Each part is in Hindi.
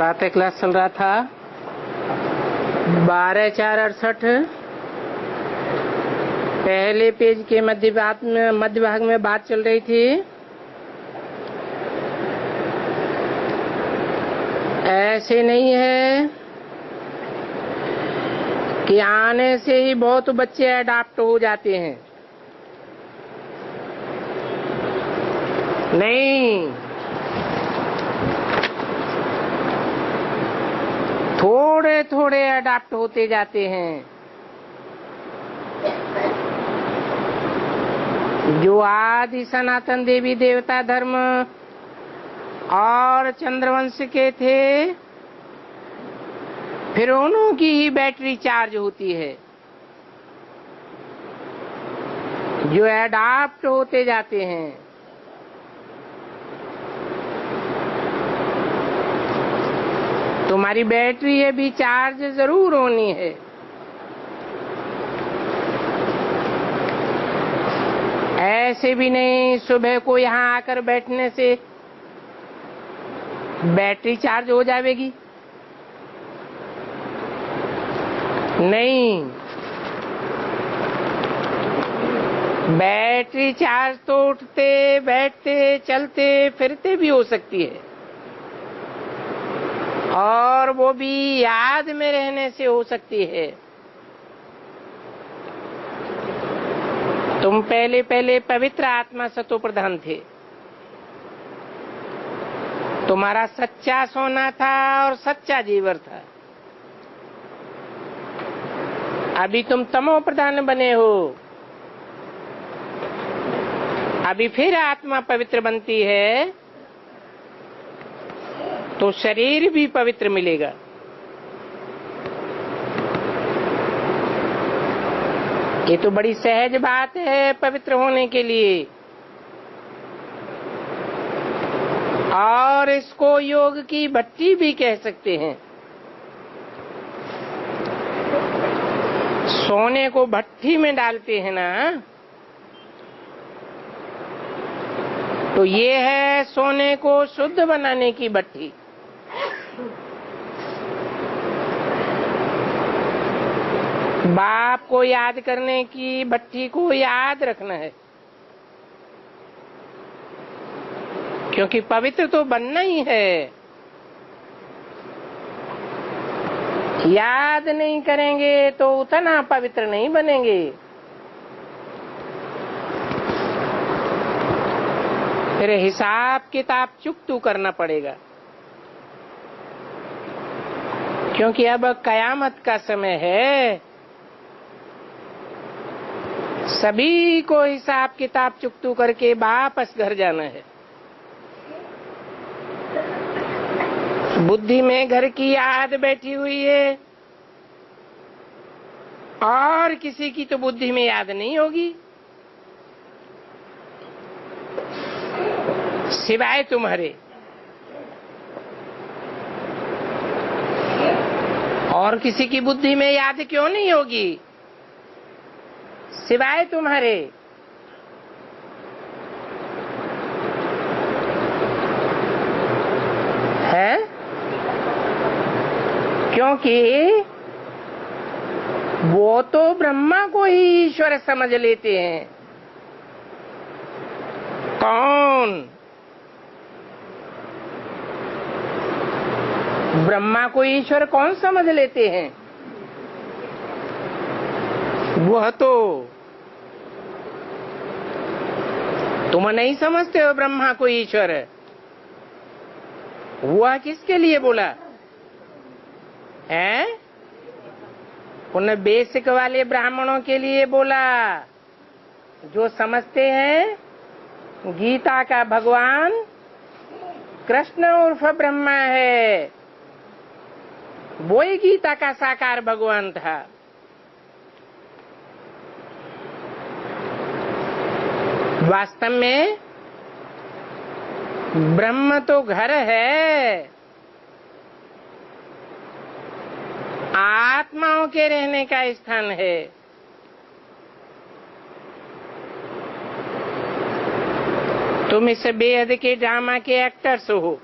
प्रातः क्लास चल रहा था 12/4/68। पहले पेज के मध्य भाग में बात चल रही थी। ऐसे नहीं है कि आने से ही बहुत बच्चे अडॉप्ट हो जाते हैं। नहीं, थोड़े थोड़े अडॉप्ट होते जाते हैं। जो आदि सनातन देवी देवता धर्म और चंद्रवंश के थे, फिर उन्हीं की ही बैटरी चार्ज होती है। जो अडॉप्ट होते जाते हैं, तुम्हारी बैटरी अभी चार्ज जरूर होनी है। ऐसे भी नहीं सुबह को यहाँ आकर बैठने से बैटरी चार्ज हो जाएगी। नहीं, बैटरी चार्ज तो उठते बैठते चलते फिरते भी हो सकती है, और वो भी याद में रहने से हो सकती है। तुम पहले पवित्र आत्मा सतो प्रधान थे। तुम्हारा सच्चा सोना था और सच्चा जीवर था। अभी तुम तमो प्रधान बने हो। अभी फिर आत्मा पवित्र बनती है तो शरीर भी पवित्र मिलेगा। ये तो बड़ी सहज बात है पवित्र होने के लिए, और इसको योग की भट्टी भी कह सकते हैं। सोने को भट्टी में डालते हैं ना, तो ये है सोने को शुद्ध बनाने की भट्टी। बाप को याद करने की भट्टी को याद रखना है, क्योंकि पवित्र तो बनना ही है। याद नहीं करेंगे तो उतना पवित्र नहीं बनेंगे। फिर हिसाब किताब चुकतू करना पड़ेगा, क्योंकि अब कयामत का समय है। सभी को हिसाब किताब चुकतू करके वापस घर जाना है। बुद्धि में घर की याद बैठी हुई है, और किसी की तो बुद्धि में याद नहीं होगी सिवाय तुम्हारे। और किसी की बुद्धि में याद क्यों नहीं होगी सिवाय तुम्हारे। है? क्योंकि वो तो ब्रह्मा को ही ईश्वर समझ लेते हैं। कौन? ब्रह्मा को ईश्वर कौन समझ लेते हैं? वह तो तुम नहीं समझते हो ब्रह्मा को ईश्वर। वह किसके लिए बोला है? उन बेसिक वाले ब्राह्मणों के लिए बोला जो समझते हैं गीता का भगवान कृष्ण उर्फ ब्रह्मा है। वो ही गीता का साकार भगवान था। वास्तव में ब्रह्म तो घर है, आत्माओं के रहने का स्थान है। तुम इस बेहद के ड्रामा के एक्टर्स हो।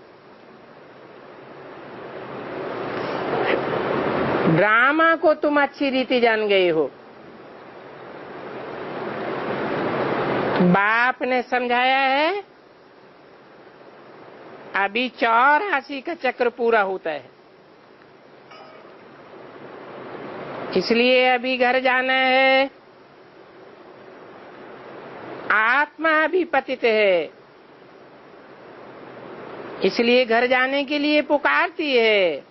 ड्रामा को तुम अच्छी रीति जान गए हो। बाप ने समझाया है, अभी 84 का चक्र पूरा होता है, इसलिए अभी घर जाना है। आत्मा अभी पतित है, इसलिए घर जाने के लिए पुकारती है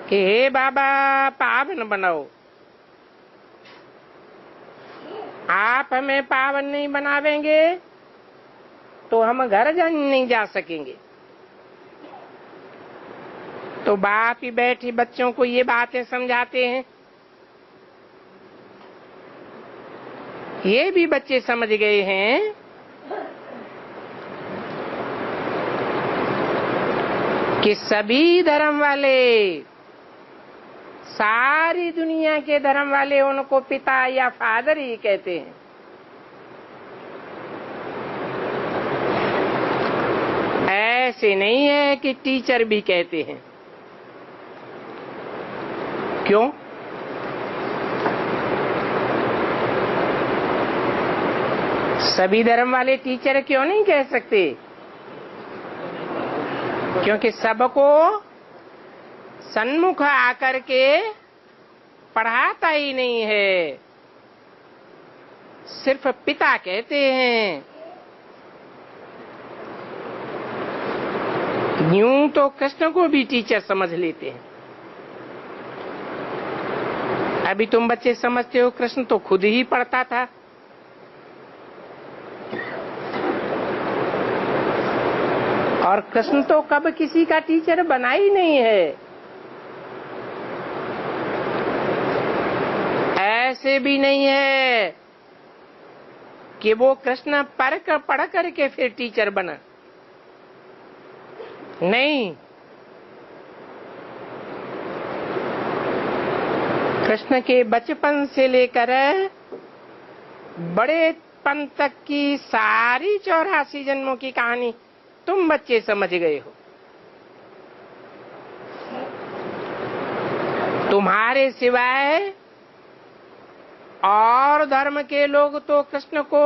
कि हे बाबा पावन बनाओ। आप हमें पावन नहीं बनावेंगे तो हम घर नहीं जा सकेंगे। तो बाप ही बैठे बच्चों को ये बातें समझाते हैं। ये भी बच्चे समझ गए हैं कि सभी धर्म वाले, सारी दुनिया के धर्म वाले उनको पिता या फादर ही कहते हैं। ऐसे नहीं है कि टीचर भी कहते हैं। क्यों? सभी धर्म वाले टीचर क्यों नहीं कह सकते? क्योंकि सबको सन्मुख आकर के पढ़ाता ही नहीं है, सिर्फ पिता कहते हैं। यूं तो कृष्ण को भी टीचर समझ लेते हैं। अभी तुम बच्चे समझते हो कृष्ण तो खुद ही पढ़ता था। और कृष्ण तो कब किसी का टीचर बना ही नहीं है। ऐसे भी नहीं है कि वो कृष्ण पढ़ करके फिर टीचर बना। नहीं, कृष्ण के बचपन से लेकर बड़ेपन तक की सारी 84 जन्मों की कहानी तुम बच्चे समझ गए हो। तुम्हारे सिवाय और धर्म के लोग तो कृष्ण को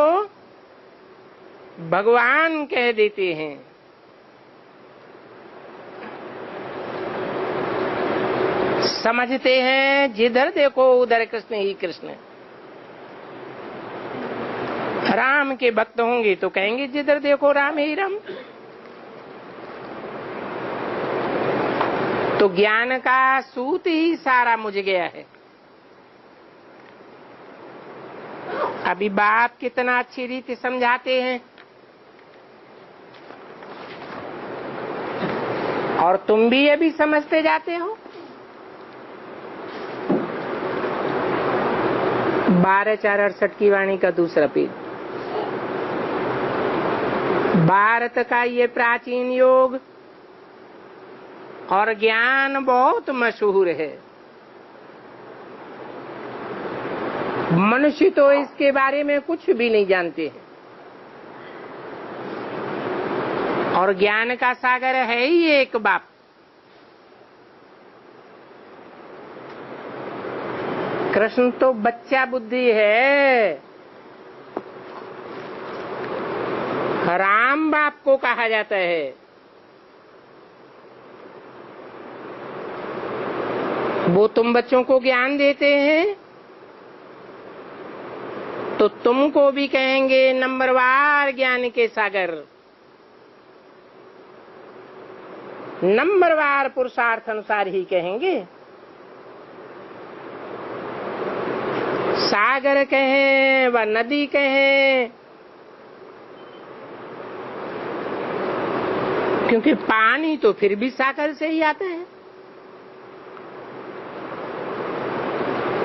भगवान कह देते हैं। समझते हैं जिधर देखो उधर कृष्ण ही कृष्ण। राम के भक्त होंगे तो कहेंगे जिधर देखो राम ही राम। तो ज्ञान का सूत ही सारा मुझ गया है। अभी बाप कितना अच्छी रीति समझाते हैं और तुम भी अभी समझते जाते हो। 12/4/68 की वाणी का दूसरा पेज। भारत का ये प्राचीन योग और ज्ञान बहुत मशहूर है। मनुष्य तो इसके बारे में कुछ भी नहीं जानते हैं। और ज्ञान का सागर है ही एक बाप। कृष्ण तो बच्चा बुद्धि है। राम बाप को कहा जाता है। वो तुम बच्चों को ज्ञान देते हैं तो तुमको भी कहेंगे नंबरवार ज्ञान के सागर, नंबरवार पुरुषार्थ अनुसार ही कहेंगे। सागर कहें व नदी कहें, क्योंकि पानी तो फिर भी सागर से ही आता है।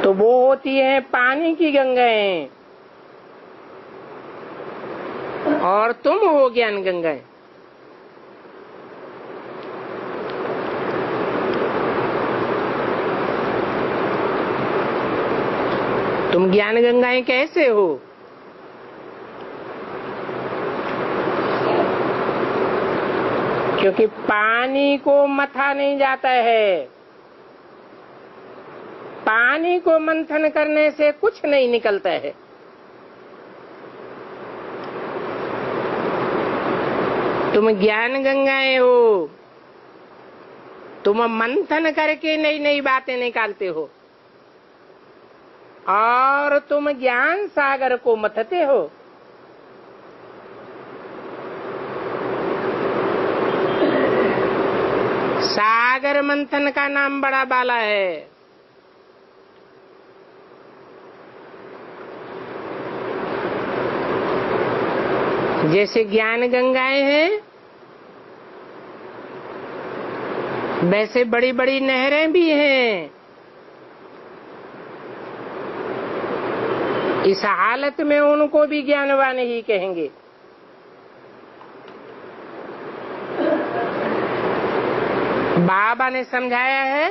तो वो होती है पानी की गंगाएं और तुम हो ज्ञान गंगाएं। तुम ज्ञान गंगाएं कैसे हो? क्योंकि पानी को मथा नहीं जाता है, पानी को मंथन करने से कुछ नहीं निकलता है। तुम ज्ञान गंगाएं हो, तुम मंथन करके नई नई बातें निकालते हो और तुम ज्ञान सागर को मथते हो। सागर मंथन का नाम बड़ा बाला है। जैसे ज्ञान गंगाएं हैं, वैसे बड़ी बड़ी नहरें भी हैं। इस हालत में उनको भी ज्ञानवान ही कहेंगे। बाबा ने समझाया है,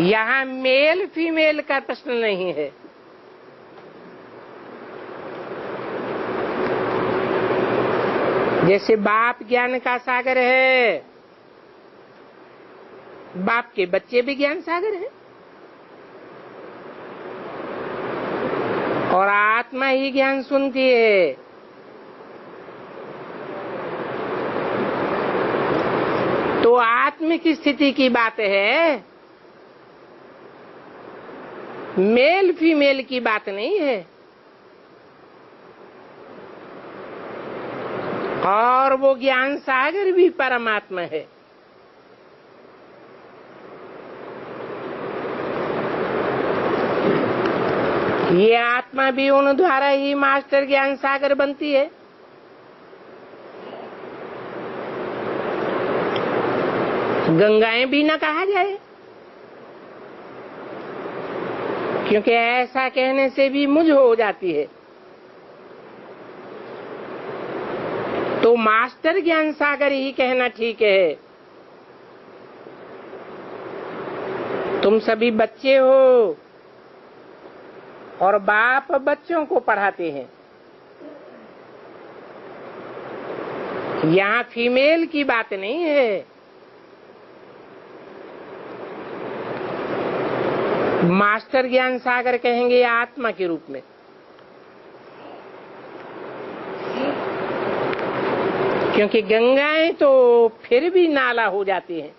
यहाँ मेल फीमेल का प्रश्न नहीं है। जैसे बाप ज्ञान का सागर है, बाप के बच्चे भी ज्ञान सागर हैं और आत्मा ही ज्ञान सुनती है। तो आत्मिक स्थिति की बात है, मेल फीमेल की बात नहीं है। और वो ज्ञान सागर भी परमात्मा है। ये आत्मा भी उन द्वारा ही मास्टर ज्ञान सागर बनती है। गंगाएं भी न कहा जाए, क्योंकि ऐसा कहने से भी मुझ हो जाती है। तो मास्टर ज्ञान सागर ही कहना ठीक है। तुम सभी बच्चे हो और बाप बच्चों को पढ़ाते हैं। यहाँ फीमेल की बात नहीं है। मास्टर ज्ञान सागर कहेंगे आत्मा के रूप में। क्योंकि गंगाएं तो फिर भी नाला हो जाती हैं।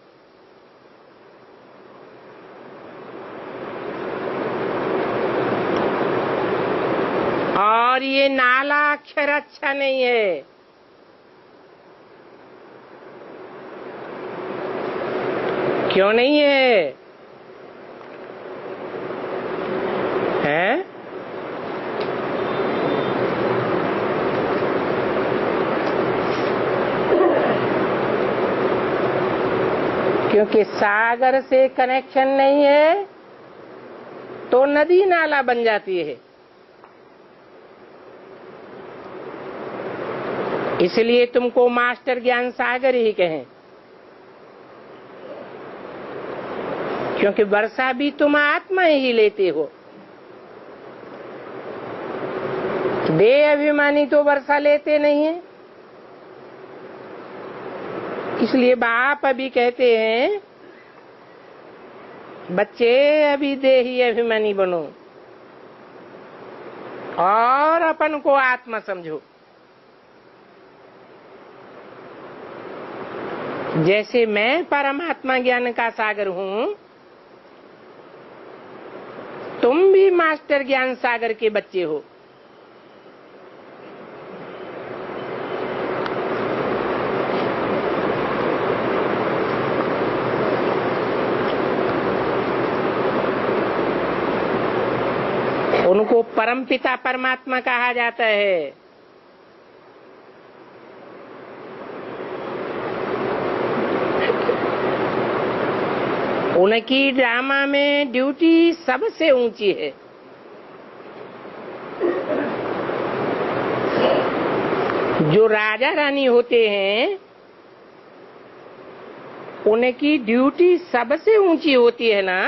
और ये नाला अक्षर अच्छा नहीं है। क्यों नहीं है? हैं? क्योंकि सागर से कनेक्शन नहीं है तो नदी नाला बन जाती है। इसलिए तुमको मास्टर ज्ञान सागर ही कहें, क्योंकि वर्षा भी तुम आत्मा ही लेते हो। देह अभिमानी तो वर्षा लेते नहीं है। इसलिए बाप अभी कहते हैं, बच्चे अभी देही अभिमानी बनो और अपन को आत्मा समझो। जैसे मैं परमात्मा ज्ञान का सागर हूँ, तुम भी मास्टर ज्ञान सागर के बच्चे हो। उनको परमपिता परमात्मा कहा जाता है। उनकी ड्रामा में ड्यूटी सबसे ऊंची है। जो राजा रानी होते हैं उनकी ड्यूटी सबसे ऊंची होती है ना।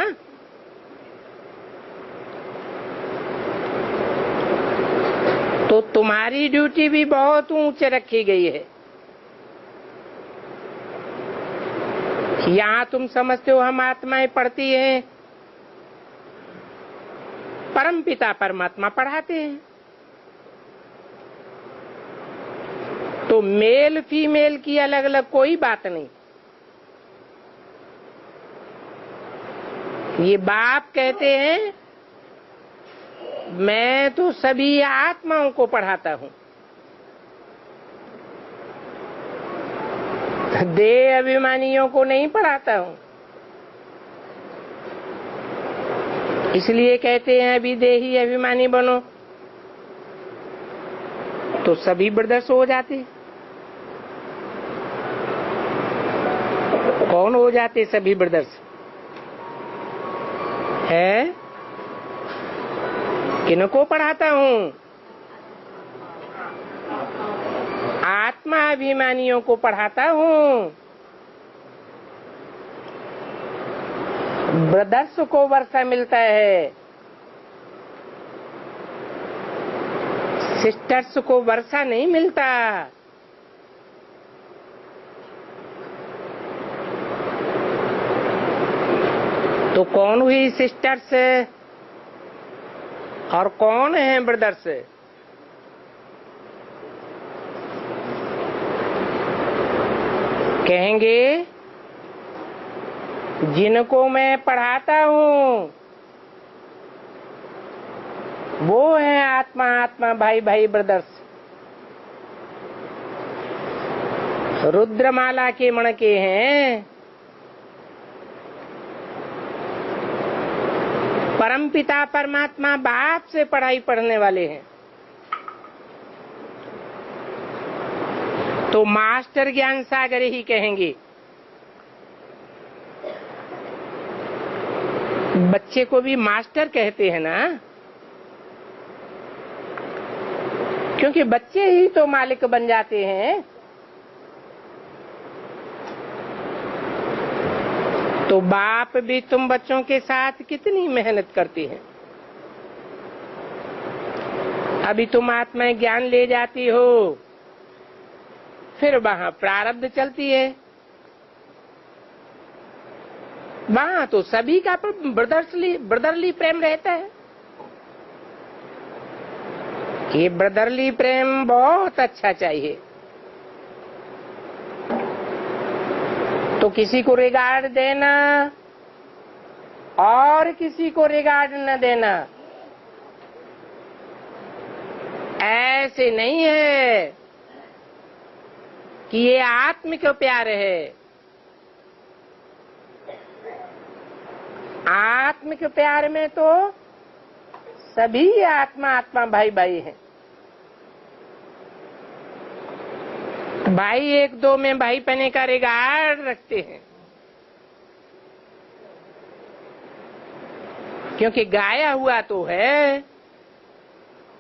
तो तुम्हारी ड्यूटी भी बहुत ऊंचे रखी गई है। यहां तुम समझते हो हम आत्माएं पढ़ती हैं, परम पिता परमात्मा पढ़ाते हैं। तो मेल फीमेल की अलग अलग कोई बात नहीं। ये बाप कहते हैं मैं तो सभी आत्माओं को पढ़ाता हूं, देह अभिमानियों को नहीं पढ़ाता हूं। इसलिए कहते हैं अभी देही अभिमानी बनो, तो सभी ब्रदर्स हो जाते। कौन हो जाते सभी ब्रदर्स? है किनको पढ़ाता हूं? आत्मा अभिमानियों को पढ़ाता हूं। ब्रदर्स को वर्षा मिलता है, सिस्टर्स को वर्षा नहीं मिलता। तो कौन हुई सिस्टर्स और कौन है ब्रदर्स? कहेंगे जिनको मैं पढ़ाता हूं वो है आत्मा आत्मा भाई भाई ब्रदर्स। रुद्रमाला के मणके हैं, परमपिता परमात्मा बाप से पढ़ाई पढ़ने वाले हैं। तो मास्टर ज्ञान सागर ही कहेंगे। बच्चे को भी मास्टर कहते हैं ना, क्योंकि बच्चे ही तो मालिक बन जाते हैं। तो बाप भी तुम बच्चों के साथ कितनी मेहनत करती हैं। अभी तुम आत्मा ज्ञान ले जाती हो, फिर वहां प्रारब्ध चलती है। वहां तो सभी का ब्रदरली प्रेम रहता है। ये ब्रदरली प्रेम बहुत अच्छा चाहिए। तो किसी को रिगार्ड देना और किसी को रिगार्ड न देना ऐसे नहीं है कि ये आत्मिक प्यार है। आत्मिक प्यार में तो सभी आत्मा आत्मा भाई भाई हैं। भाई एक दो में भाई पने का रिगार्ड रखते हैं, क्योंकि गाया हुआ तो है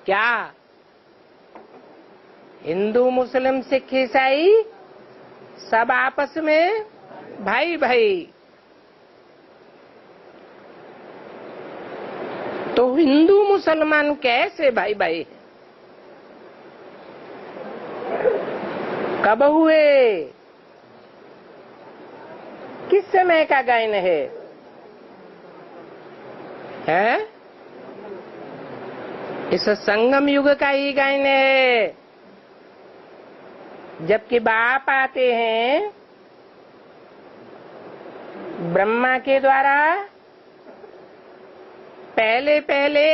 क्या, हिंदू मुस्लिम सिख ईसाई सब आपस में भाई भाई। तो हिंदू मुसलमान कैसे भाई भाई हैं? कब हुए? किस समय का गायन है? इस संगम युग का ही गायन है। जबकि बाप आते हैं ब्रह्मा के द्वारा, पहले पहले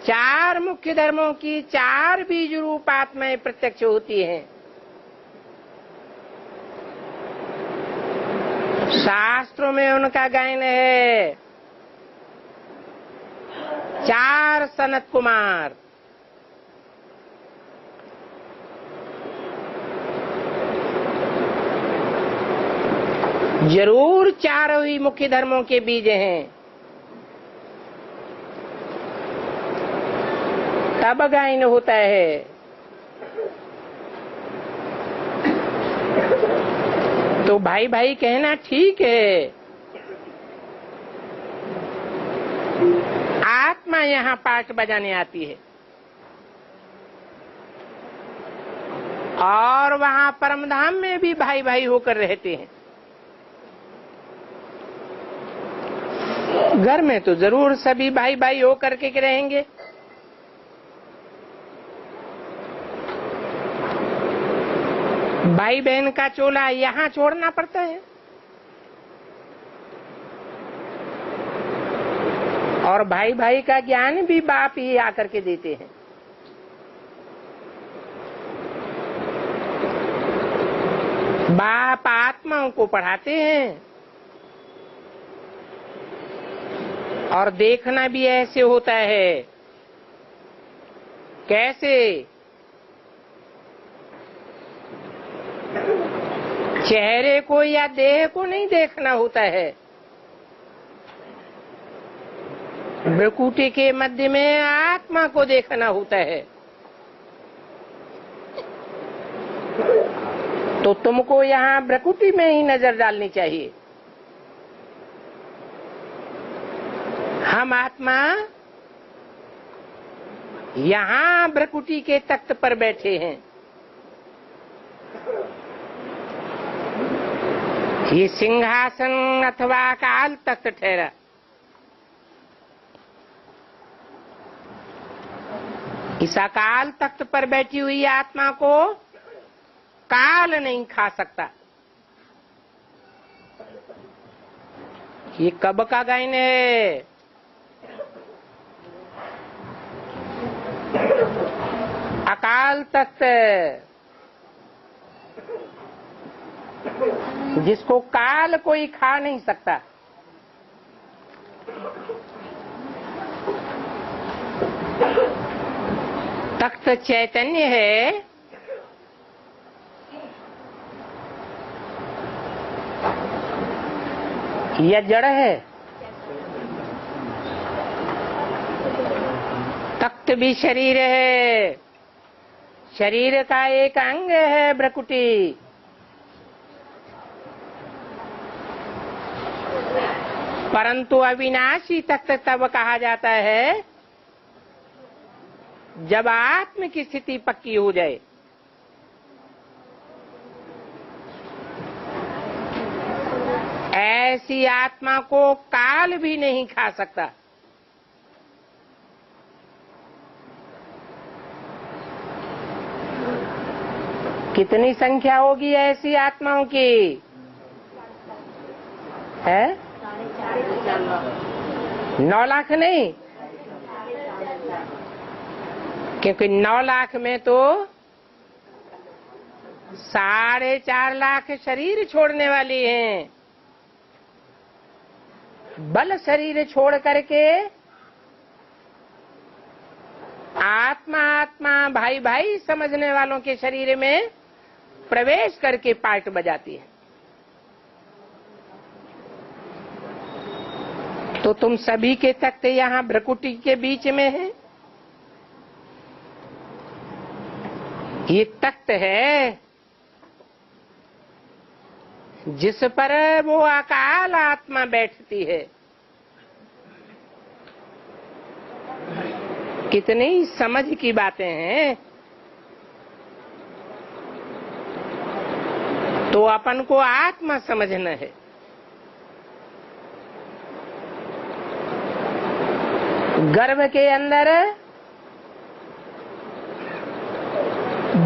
चार मुख्य धर्मों की चार बीज रूप आत्माएं प्रत्यक्ष होती हैं। शास्त्रों में उनका गायन है। चार सनत कुमार, जरूर चारों ही मुख्य धर्मों के बीज हैं, तब गायन होता है। तो भाई भाई कहना ठीक है, आत्मा यहाँ पाठ बजाने आती है। और वहां परमधाम में भी भाई भाई होकर रहते हैं। घर में तो जरूर सभी भाई भाई होकर के रहेंगे। भाई बहन का चोला यहाँ छोड़ना पड़ता है और भाई भाई का ज्ञान भी बाप ही आकर के देते हैं। बाप आत्माओं को पढ़ाते हैं और देखना भी ऐसे होता है। कैसे? चेहरे को या देह को नहीं देखना होता है, भ्रुकुटी के मध्य में आत्मा को देखना होता है। तो तुमको यहाँ भ्रुकुटी में ही नजर डालनी चाहिए। हम आत्मा यहाँ भ्रुकुटी के तख्त पर बैठे हैं। ये सिंहासन अथवा अकाल तख्त ठहरा। इस अकाल तख्त पर बैठी हुई आत्मा को काल नहीं खा सकता। ये कब का गायन है? अकाल तख्त, जिसको काल कोई खा नहीं सकता। तख्त चैतन्य है, या जड़ है? तख्त भी शरीर है, शरीर का एक अंग है भ्रुकुटी। परंतु अविनाशी तख्त तब कहा जाता है जब आत्म की स्थिति पक्की हो जाए। ऐसी आत्मा को काल भी नहीं खा सकता। कितनी संख्या होगी ऐसी आत्माओं की? है 9 लाख नहीं, क्योंकि 9 लाख में तो 4.5 लाख शरीर छोड़ने वाली हैं। बल शरीर छोड़ करके आत्मा आत्मा भाई भाई समझने वालों के शरीर में प्रवेश करके पार्ट बजाती है। तो तुम सभी के तख्त यहाँ भ्रुकुटी के बीच में है। ये तख्त है जिस पर वो अकाल आत्मा बैठती है। कितनी समझ की बातें हैं। तो अपन को आत्मा समझना है। गर्भ के अंदर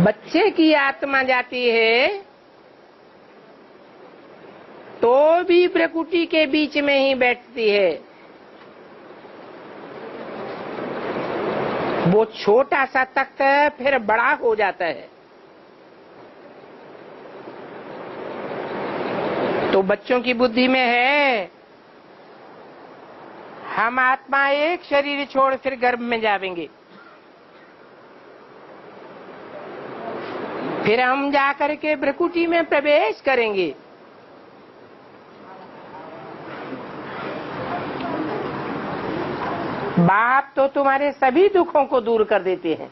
बच्चे की आत्मा जाती है तो भी भ्रुकुटी के बीच में ही बैठती है। वो छोटा सा तख्त फिर बड़ा हो जाता है। तो बच्चों की बुद्धि में है हम आत्मा एक शरीर छोड़ फिर गर्भ में जाएंगे, फिर हम जाकर के भ्रुकुटी में प्रवेश करेंगे। बाप तो तुम्हारे सभी दुखों को दूर कर देते हैं।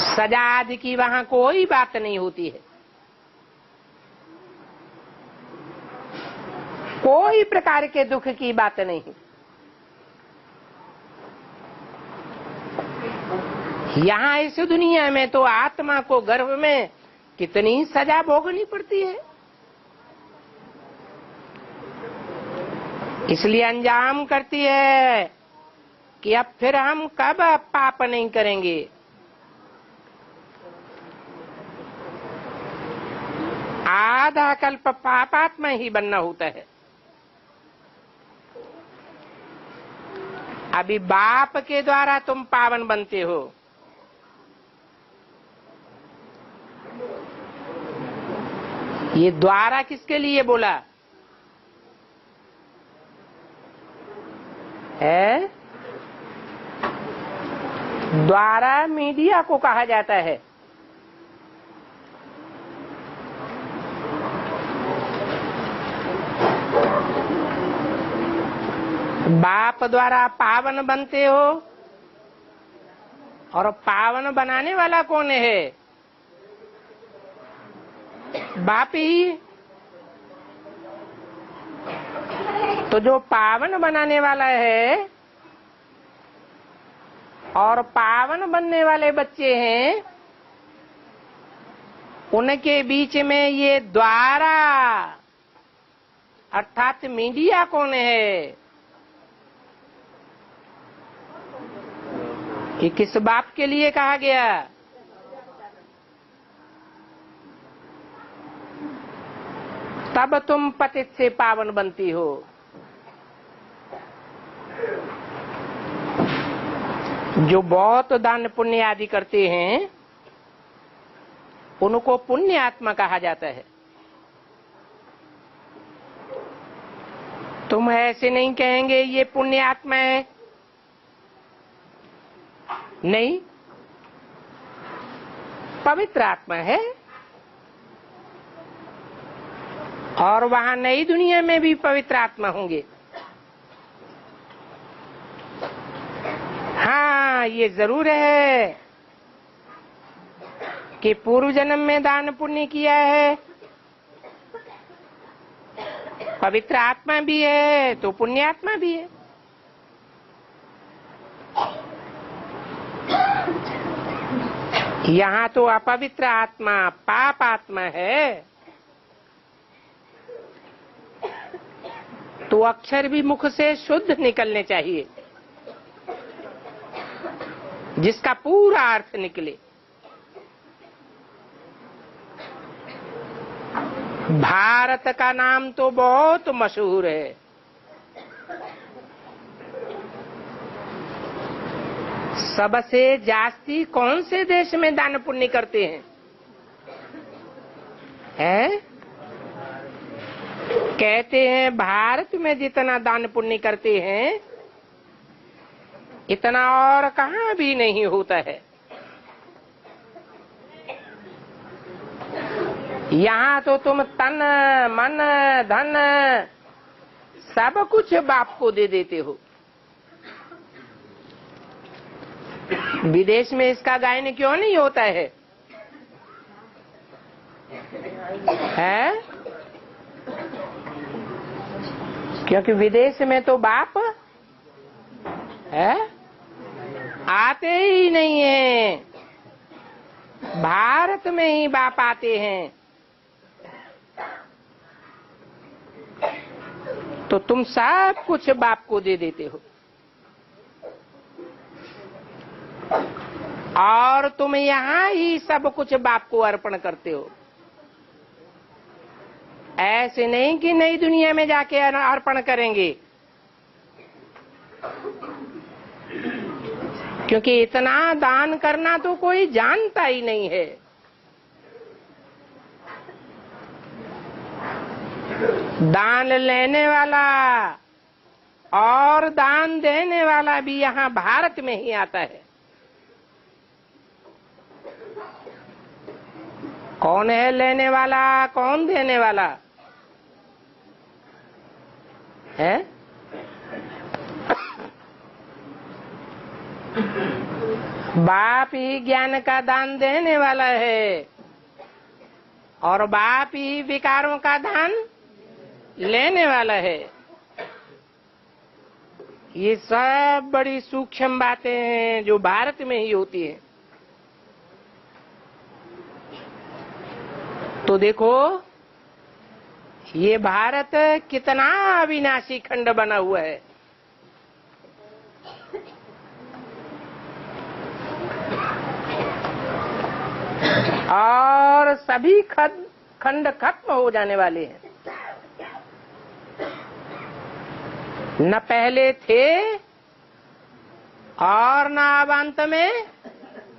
सजा आदि की वहां कोई बात नहीं होती है। कोई प्रकार के दुख की बात नहीं। यहाँ इस दुनिया में तो आत्मा को गर्भ में कितनी सजा भोगनी पड़ती है। इसलिए अंजाम करती है कि अब फिर हम कब पाप नहीं करेंगे। आधा कल्प पापात्मा ही बनना होता है। अभी बाप के द्वारा तुम पावन बनते हो। ये द्वारा किसके लिए बोला है? द्वारा मीडिया को कहा जाता है। बाप द्वारा पावन बनते हो, और पावन बनाने वाला कौन है? बाप ही। तो जो पावन बनाने वाला है और पावन बनने वाले बच्चे हैं, उनके बीच में ये द्वारा अर्थात मीडिया कौन है? ये किस बाप के लिए कहा गया? तब तुम पतित से पावन बनती हो। जो बहुत दान पुण्य आदि करते हैं उनको पुण्य आत्मा कहा जाता है। तुम ऐसे नहीं कहेंगे ये पुण्य आत्मा है, नहीं, पवित्र आत्मा है। और वहां नई दुनिया में भी पवित्र आत्मा होंगे। हाँ, ये जरूर है कि पूर्व जन्म में दान पुण्य किया है, पवित्र आत्मा भी है तो पुण्य आत्मा भी है। यहाँ तो अपवित्र आत्मा पाप आत्मा है, तो अक्षर भी मुख से शुद्ध निकलने चाहिए, जिसका पूरा अर्थ निकले। भारत का नाम तो बहुत मशहूर है। सबसे जास्ती कौन से देश में दान पुण्य करते हैं? हैं? कहते हैं भारत में जितना दान पुण्य करते हैं इतना और कहीं भी नहीं होता है। यहाँ तो तुम तन मन धन सब कुछ बाप को दे देते हो। विदेश में इसका गायन क्यों नहीं होता है? हैं? क्योंकि विदेश में तो बाप है आते ही नहीं है, भारत में ही बाप आते हैं। तो तुम सब कुछ बाप को दे देते हो, और तुम यहाँ ही सब कुछ बाप को अर्पण करते हो। ऐसे नहीं कि नई दुनिया में जाके अर्पण करेंगे, क्योंकि इतना दान करना तो कोई जानता ही नहीं है। दान लेने वाला और दान देने वाला भी यहाँ भारत में ही आता है। कौन है लेने वाला, कौन देने वाला है? बाप ही ज्ञान का दान देने वाला है, और बाप ही विकारों का दान लेने वाला है। ये सब बड़ी सूक्ष्म बातें हैं जो भारत में ही होती है। तो देखो ये भारत कितना अविनाशी खंड बना हुआ है। और सभी खंड खत्म हो जाने वाले हैं, न पहले थे और न अब अंत में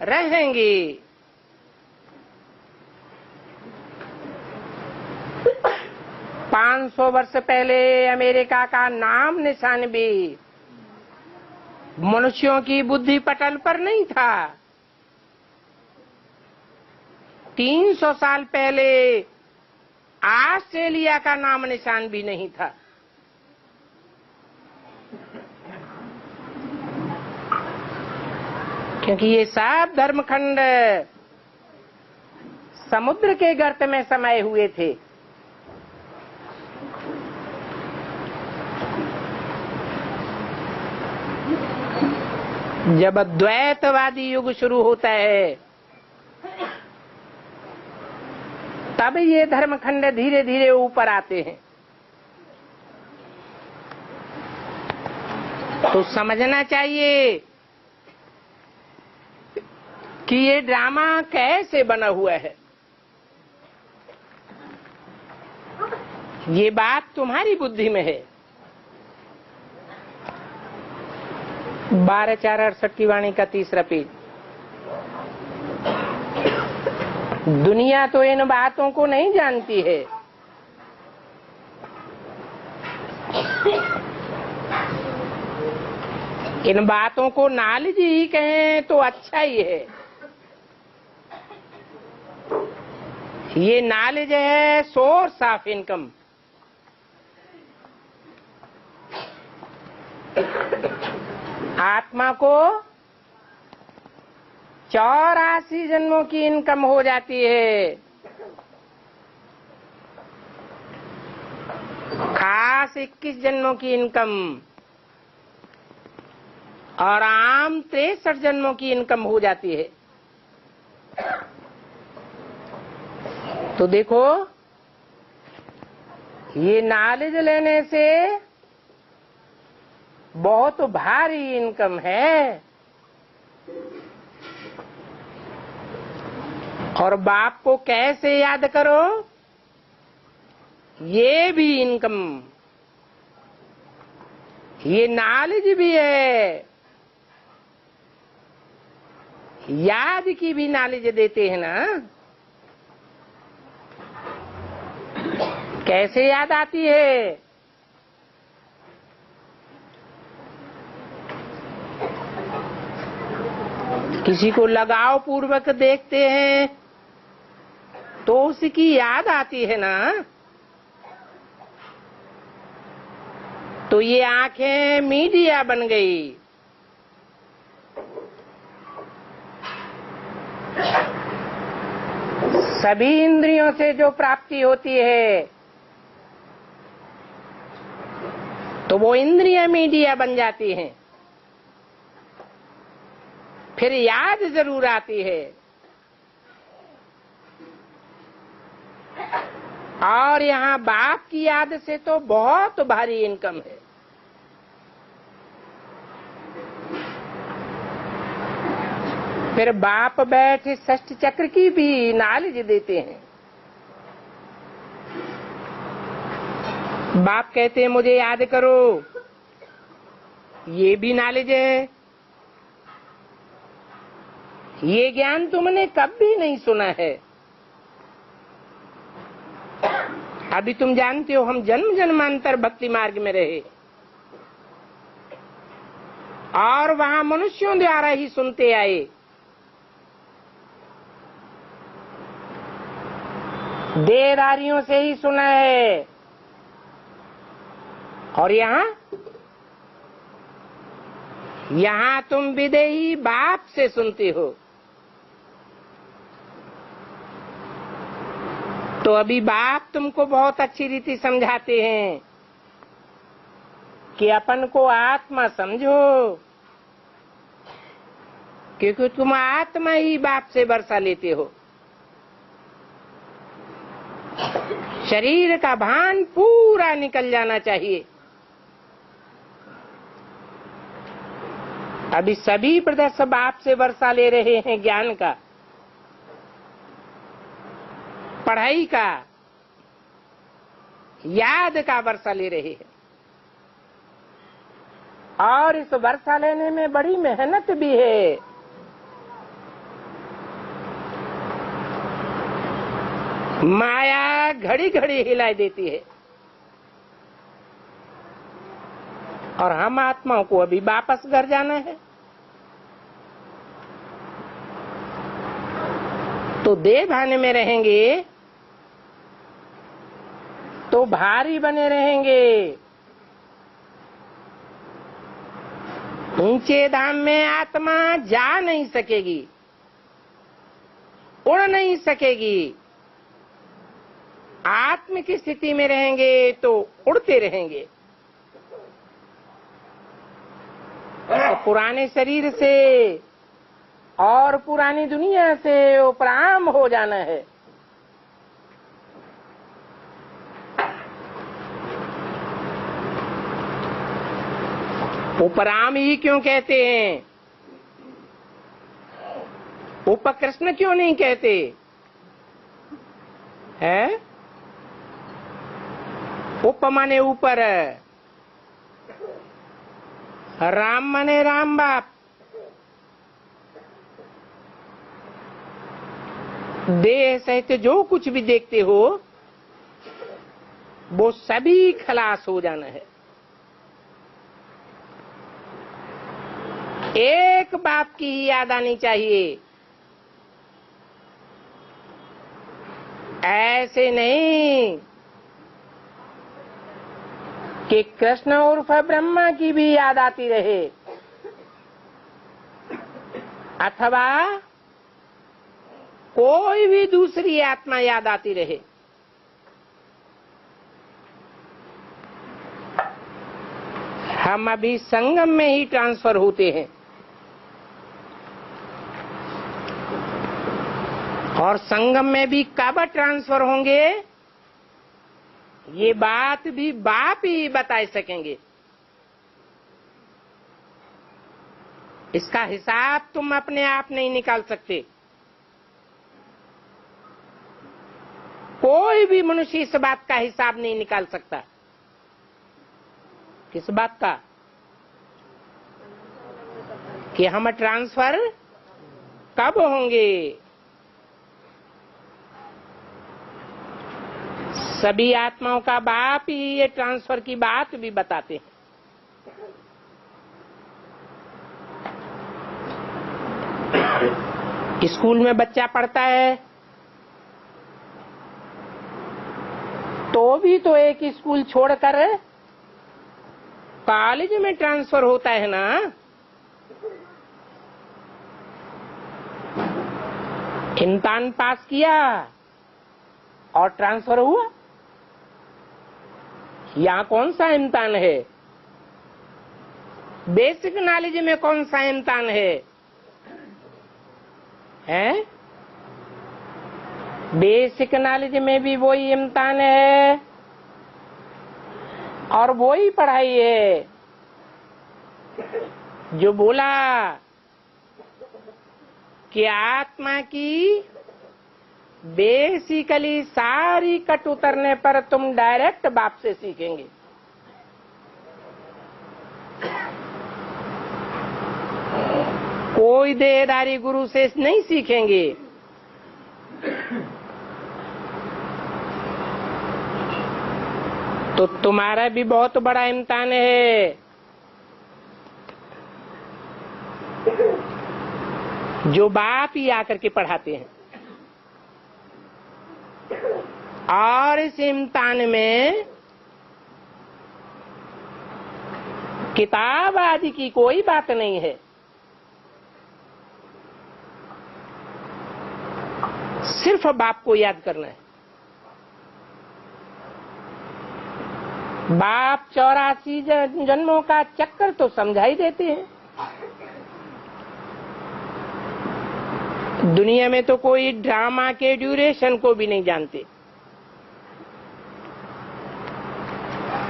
रहेंगे। 500 वर्ष पहले अमेरिका का नाम निशान भी मनुष्यों की बुद्धि पटल पर नहीं था। 300 साल पहले ऑस्ट्रेलिया का नाम निशान भी नहीं था। क्योंकि ये सब धर्मखंड समुद्र के गर्त में समाये हुए थे। जब द्वैतवादी युग शुरू होता है तब ये धर्मखंड धीरे धीरे ऊपर आते हैं। तो समझना चाहिए कि ये ड्रामा कैसे बना हुआ है। ये बात तुम्हारी बुद्धि में है। 12/4/68 की वाणी का 3रा पेज। दुनिया तो इन बातों को नहीं जानती है। इन बातों को नॉलेज ही कहें तो अच्छा ही है। ये नॉलेज है सोर्स ऑफ इनकम। आत्मा को 84 जन्मों की इनकम हो जाती है। खास 21 जन्मों की इनकम और आम 63 जन्मों की इनकम हो जाती है। तो देखो ये नॉलेज लेने से बहुत भारी इनकम है। और बाप को कैसे याद करो, ये भी इनकम, ये नॉलेज भी है, याद की भी नॉलेज देते हैं ना। कैसे याद आती है? किसी को लगाव पूर्वक देखते हैं तो उसकी याद आती है ना। तो ये आंखें मीडिया बन गई। सभी इंद्रियों से जो प्राप्ति होती है तो वो इंद्रियां मीडिया बन जाती हैं। फिर याद जरूर आती है। और यहाँ बाप की याद से तो बहुत भारी इनकम है। फिर बाप बैठे षष्ठ चक्र की भी नॉलेज देते हैं। बाप कहते हैं मुझे याद करो, ये भी नॉलेज है। ये ज्ञान तुमने कभी नहीं सुना है। अभी तुम जानते हो हम जन्म जन्मांतर भक्ति मार्ग में रहे और वहां मनुष्यों द्वारा ही सुनते आए। देहधारियों से ही सुना है। और यहाँ तुम विदेही बाप से सुनते हो। तो अभी बाप तुमको बहुत अच्छी रीति समझाते हैं कि अपन को आत्मा समझो, क्योंकि तुम आत्मा ही बाप से वर्षा लेते हो। शरीर का भान पूरा निकल जाना चाहिए। अभी सभी प्रदर्श सब आपसे वर्षा ले रहे हैं, ज्ञान का, पढ़ाई का, याद का वर्षा ले रहे हैं। और इस वर्षा लेने में बड़ी मेहनत भी है। माया घड़ी घड़ी हिलाई देती है और हम आत्माओं को अभी वापस घर जाना है। तो देह भान में रहेंगे तो भारी बने रहेंगे। ऊंचे धाम में आत्मा जा नहीं सकेगी, उड़ नहीं सकेगी। आत्म की स्थिति में रहेंगे तो उड़ते रहेंगे। तो पुराने शरीर से और पुरानी दुनिया से उपराम हो जाना है। उपराम ही क्यों कहते हैं? उपकृष्ण क्यों नहीं कहते हैं? उप माने ऊपर, राम माने राम बाप। देह सहित जो कुछ भी देखते हो वो सभी खलास हो जाना है। एक बाप की ही याद आनी चाहिए। ऐसे नहीं कि कृष्ण उर्फ ब्रह्मा की भी याद आती रहे, अथवा कोई भी दूसरी आत्मा याद आती रहे। हम अभी संगम में ही ट्रांसफर होते हैं और संगम में भी कब ट्रांसफर होंगे ये बात भी बाप ही बता सकेंगे। इसका हिसाब तुम अपने आप नहीं निकाल सकते। कोई भी मनुष्य इस बात का हिसाब नहीं निकाल सकता। किस बात का? कि हम ट्रांसफर कब होंगे। सभी आत्माओं का बाप ही ये ट्रांसफर की बात भी बताते हैं। स्कूल में बच्चा पढ़ता है तो भी तो एक स्कूल छोड़कर कॉलेज में ट्रांसफर होता है ना। इम्तिहान पास किया और ट्रांसफर हुआ। यहाँ कौन सा इम्तिहान है? बेसिक नॉलेज में कौन सा इम्तिहान है? हैं? बेसिक नॉलेज में भी वही इम्तिहान है और वही पढ़ाई है जो बोला कि आत्मा की बेसिकली सारी कट उतरने पर तुम डायरेक्ट बाप से सीखेंगे। कोई देहधारी गुरु से नहीं सीखेंगे। तो तुम्हारा भी बहुत बड़ा इम्तिहान है। जो बाप ही आकर के पढ़ाते हैं और इस इम्तिहान में किताब आदि की कोई बात नहीं है। सिर्फ बाप को याद करना है। बाप 84 जन्मों का चक्कर तो समझा ही देते हैं। दुनिया में तो कोई ड्रामा के ड्यूरेशन को भी नहीं जानते।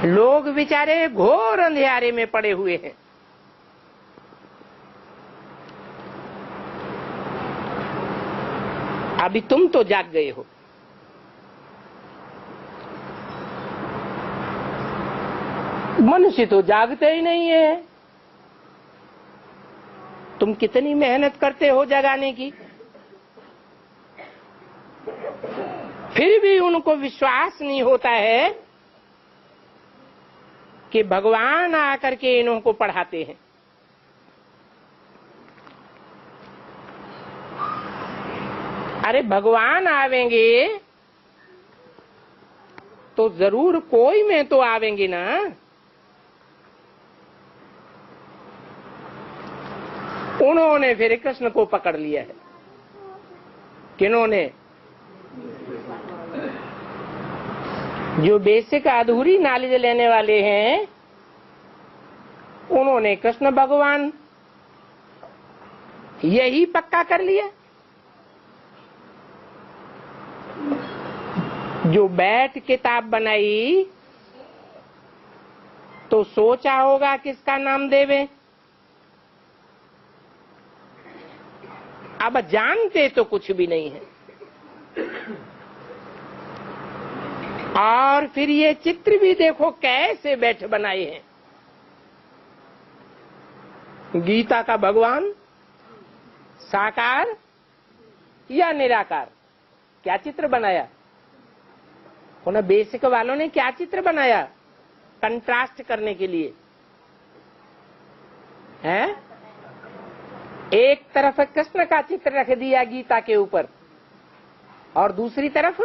लोग बेचारे घोर अंधेरे में पड़े हुए हैं। अभी तुम तो जाग गए हो। मनुष्य तो जागते ही नहीं है। तुम कितनी मेहनत करते हो जगाने की, फिर भी उनको विश्वास नहीं होता है कि भगवान आकर के इन्हों को पढ़ाते हैं। अरे भगवान आवेंगे तो जरूर कोई में तो आवेंगे ना। उन्होंने फिर कृष्ण को पकड़ लिया है। किन्होंने? जो बेसिक अधूरी नॉलेज लेने वाले हैं, उन्होंने कृष्ण भगवान यही पक्का कर लिया। जो बैठ किताब बनाई तो सोचा होगा किसका नाम देवे। अब जानते तो कुछ भी नहीं है। और फिर ये चित्र भी देखो कैसे बैठ बनाए हैं। गीता का भगवान साकार या निराकार, क्या चित्र बनाया? उन बेसिक वालों ने क्या चित्र बनाया कंट्रास्ट करने के लिए? है एक तरफ कृष्ण का चित्र रख दिया गीता के ऊपर, और दूसरी तरफ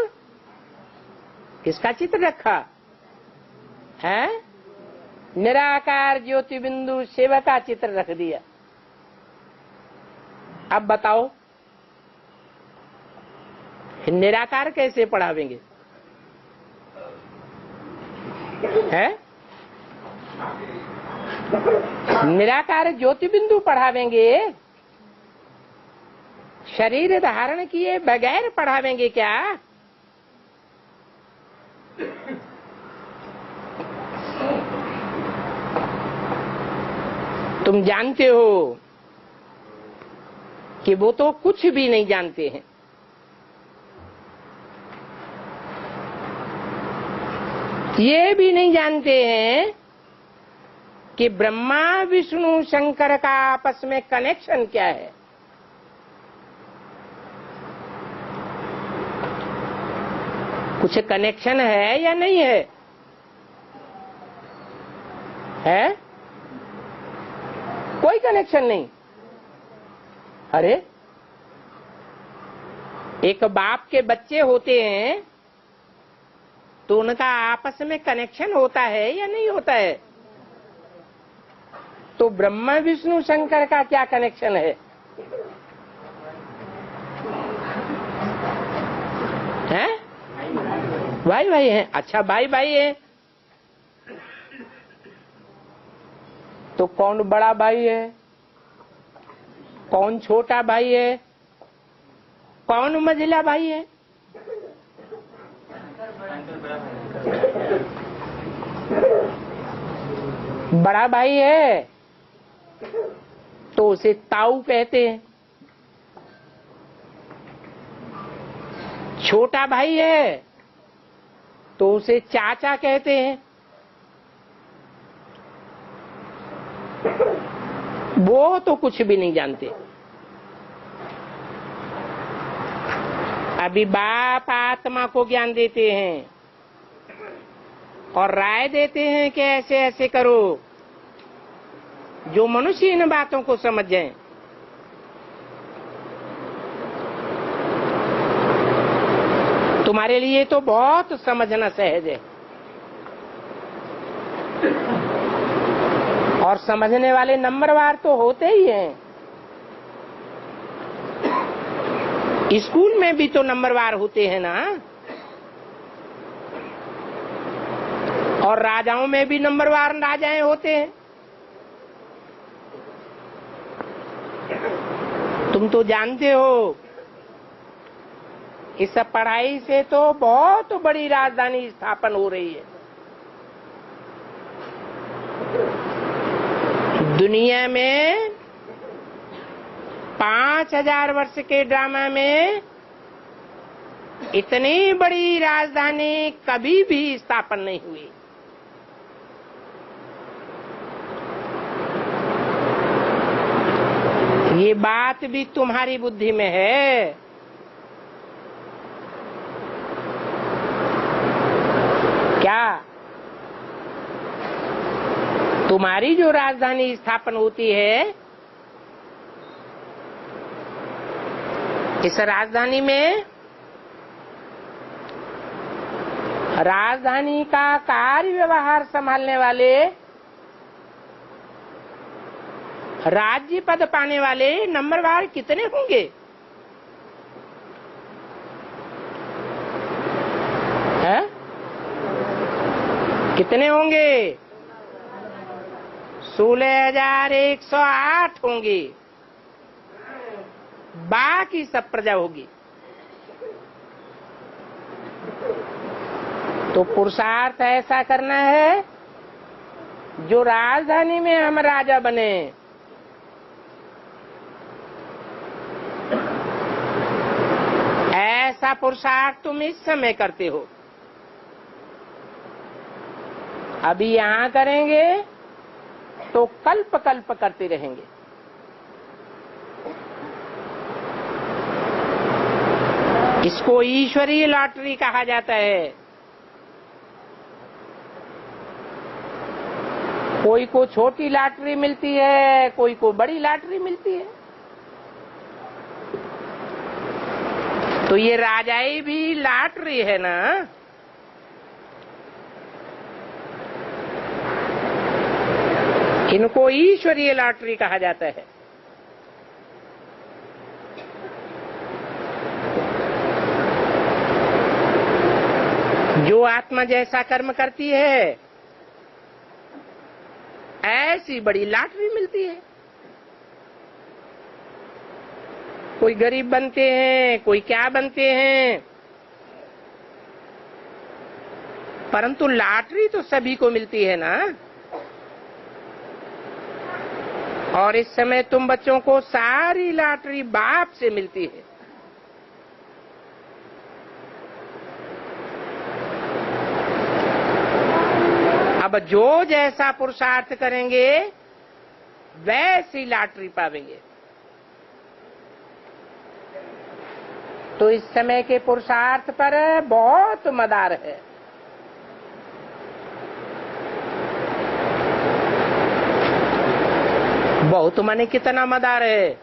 किसका चित्र रखा है? निराकार ज्योति बिंदु शिव का चित्र रख दिया। अब बताओ निराकार कैसे पढ़ावेंगे? है निराकार ज्योति बिंदु पढ़ावेंगे, शरीर धारण किए बगैर पढ़ावेंगे क्या? तुम जानते हो कि वो तो कुछ भी नहीं जानते हैं। ये भी नहीं जानते हैं कि ब्रह्मा विष्णु शंकर का आपस में कनेक्शन क्या है। कुछ कनेक्शन है या नहीं है? है? कोई कनेक्शन नहीं। अरे एक बाप के बच्चे होते हैं तो उनका आपस में कनेक्शन होता है या नहीं होता है? तो ब्रह्मा विष्णु शंकर का क्या कनेक्शन है? हैं? भाई भाई हैं। अच्छा भाई भाई है तो कौन बड़ा भाई है, कौन छोटा भाई है, कौन मझिला भाई है? बड़ा भाई है तो उसे ताऊ कहते हैं। छोटा भाई है तो उसे चाचा कहते हैं। वो तो कुछ भी नहीं जानते। अभी बाप आत्मा को ज्ञान देते हैं और राय देते हैं कि ऐसे ऐसे करो, जो मनुष्य इन बातों को समझ जाए। तुम्हारे लिए तो बहुत समझना सहज है, और समझने वाले नंबरवार तो होते ही हैं। स्कूल में भी तो नंबरवार होते हैं ना, और राजाओं में भी नंबरवार राजाएं होते हैं। तुम तो जानते हो इस पढ़ाई से तो बहुत बड़ी राजधानी स्थापन हो रही है। दुनिया में 5000 वर्ष के ड्रामा में इतनी बड़ी राजधानी कभी भी स्थापन नहीं हुई। ये बात भी तुम्हारी बुद्धि में है। क्या तुम्हारी जो राजधानी स्थापन होती है, इस राजधानी में राजधानी का कार्य व्यवहार संभालने वाले, राज्य पद पाने वाले नंबरवार कितने होंगे? है? कितने होंगे? 16,108 होंगे। बाकी सब प्रजा होगी। तो पुरुषार्थ ऐसा करना है जो राजधानी में हम राजा बने। ऐसा पुरुषार्थ तुम इस समय करते हो। अभी यहां करेंगे तो कल्प कल्प करते रहेंगे। इसको ईश्वरीय लॉटरी कहा जाता है। कोई को छोटी लॉटरी मिलती है, कोई को बड़ी लॉटरी मिलती है। तो ये राजाई भी लॉटरी है ना। इनको ईश्वरीय लॉटरी कहा जाता है। जो आत्मा जैसा कर्म करती है, ऐसी बड़ी लॉटरी मिलती है। कोई गरीब बनते हैं, कोई क्या बनते हैं, परंतु लॉटरी तो सभी को मिलती है ना। और इस समय तुम बच्चों को सारी लॉटरी बाप से मिलती है। अब जो जैसा पुरुषार्थ करेंगे वैसी लॉटरी पावेंगे। तो इस समय के पुरुषार्थ पर बहुत मदार है। बहुत माने कितना मदार है?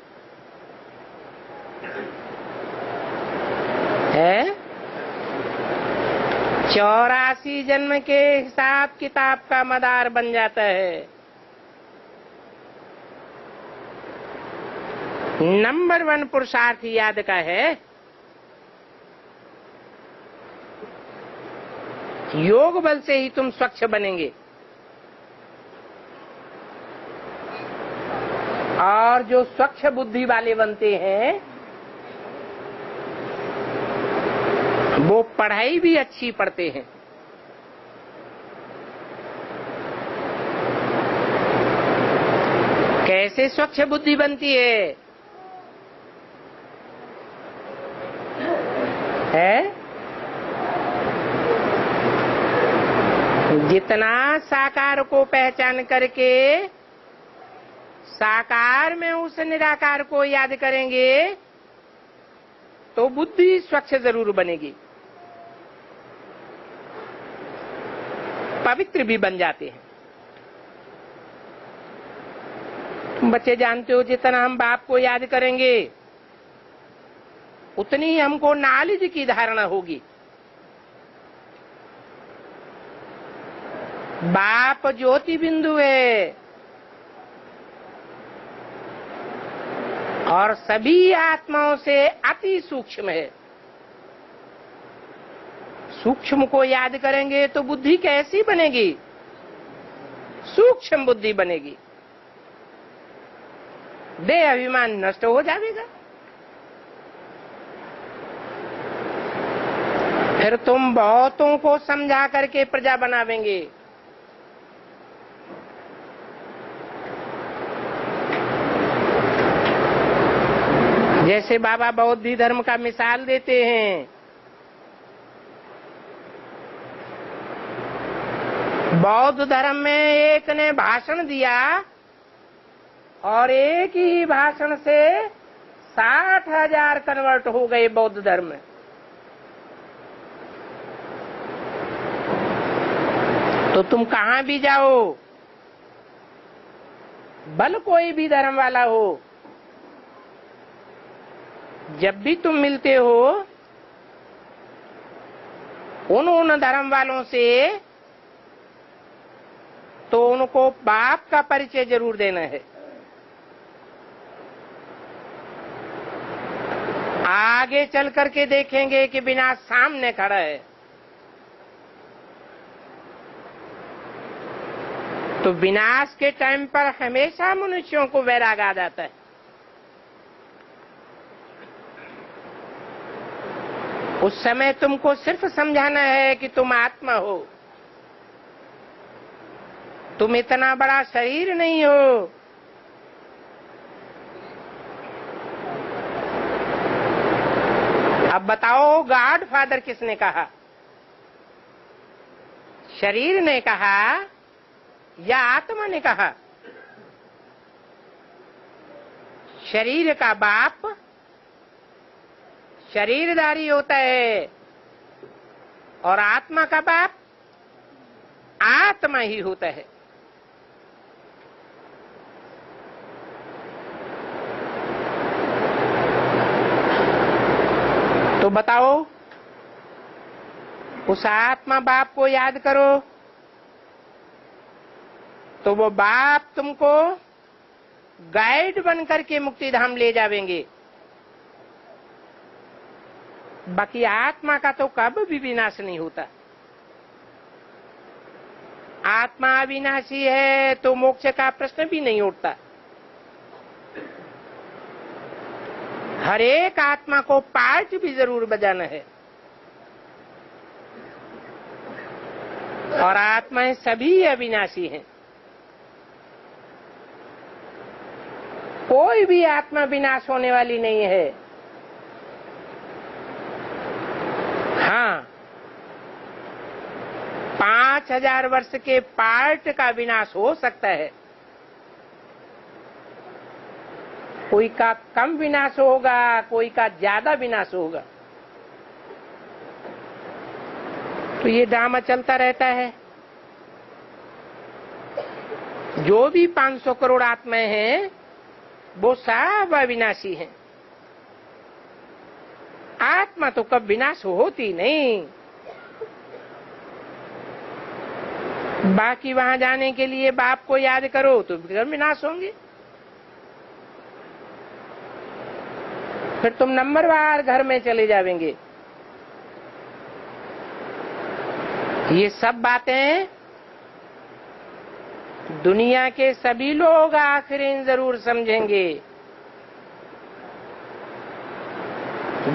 84 जन्म के हिसाब किताब का मदार बन जाता है। नंबर 1 पुरुषार्थ याद का है, योग बल से ही तुम स्वच्छ बनेंगे। और जो स्वच्छ बुद्धि वाले बनते हैं वो पढ़ाई भी अच्छी पढ़ते हैं। कैसे स्वच्छ बुद्धि बनती है? जितना साकार को पहचान करके साकार में उस निराकार को याद करेंगे तो बुद्धि स्वच्छ जरूर बनेगी, पवित्र भी बन जाते हैं। तुम बच्चे जानते हो, जितना हम बाप को याद करेंगे उतनी ही हमको नॉलेज की धारणा होगी। बाप ज्योति बिंदु है और सभी आत्माओं से अति सूक्ष्म है। सूक्ष्म को याद करेंगे तो बुद्धि कैसी बनेगी? सूक्ष्म बुद्धि बनेगी। देह अभिमान नष्ट हो जाएगा। फिर तुम बहुतों को समझा करके प्रजा बनावेंगे। जैसे बाबा बौद्ध धर्म का मिसाल देते हैं, बौद्ध धर्म में एक ने भाषण दिया और एक ही भाषण से 60,000 कन्वर्ट हो गए बौद्ध धर्म में। तो तुम कहां भी जाओ, भले कोई भी धर्म वाला हो, जब भी तुम मिलते हो उन धर्म वालों से, तो उनको बाप का परिचय जरूर देना है। आगे चल करके देखेंगे कि विनाश सामने खड़ा है, तो विनाश के टाइम पर हमेशा मनुष्यों को वैराग आ जाता है। उस समय तुमको सिर्फ समझाना है कि तुम आत्मा हो, तुम इतना बड़ा शरीर नहीं हो। अब बताओ, गॉड फादर किसने कहा? शरीर ने कहा या आत्मा ने कहा? शरीर का बाप शरीरधारी होता है और आत्मा का बाप आत्मा ही होता है। तो बताओ, उस आत्मा बाप को याद करो तो वो बाप तुमको गाइड बन करके मुक्ति धाम ले जावेंगे। बाकी आत्मा का तो कब भी विनाश नहीं होता। आत्मा अविनाशी है तो मोक्ष का प्रश्न भी नहीं उठता। हर एक आत्मा को पार्ट भी जरूर बजाना है, और आत्माएं सभी अविनाशी हैं। कोई भी आत्मा विनाश होने वाली नहीं है। हाँ, 5000 वर्ष के पार्ट का विनाश हो सकता है, कोई का कम विनाश होगा, कोई का ज्यादा विनाश होगा। तो ये ड्रामा चलता रहता है। जो भी 500 करोड़ आत्माएं हैं वो सब अविनाशी हैं। आत्मा तो कब विनाश होती नहीं। बाकी वहां जाने के लिए बाप को याद करो तो विनाश होंगे। फिर तुम नंबरवार घर में चले जाएंगे। ये सब बातें दुनिया के सभी लोग आखिर जरूर समझेंगे।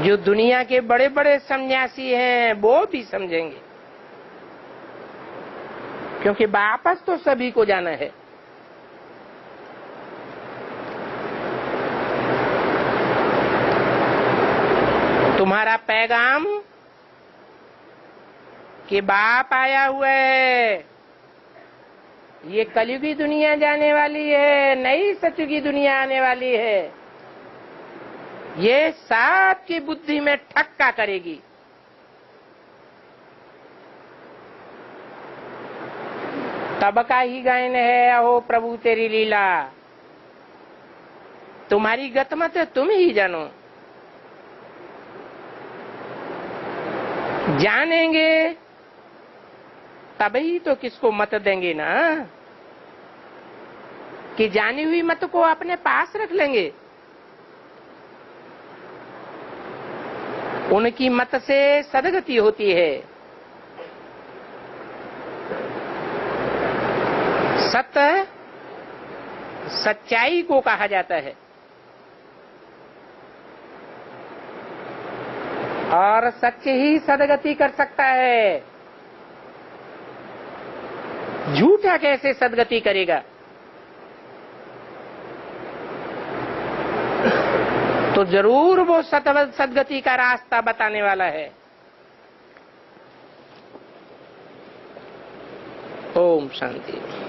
जो दुनिया के बड़े बड़े सन्यासी हैं वो भी समझेंगे, क्योंकि वापस तो सभी को जाना है। तुम्हारा पैगाम कि बाप आया हुआ है, ये कलयुगी दुनिया जाने वाली है, नई सतयुगी दुनिया आने वाली है, ये सबकी बुद्धि में ठक्का करेगी। तब का ही गायन है, अहो प्रभु तेरी लीला, तुम्हारी गतमत तुम ही जानो। जानेंगे तभी तो किसको मत देंगे ना, कि जानी हुई मत को अपने पास रख लेंगे। उनकी मत से सदगति होती है। सत्य सच्चाई को कहा जाता है, और सत्य ही सदगति कर सकता है। झूठा कैसे सदगति करेगा? तो जरूर वो सदगति का रास्ता बताने वाला है। ओम शांति।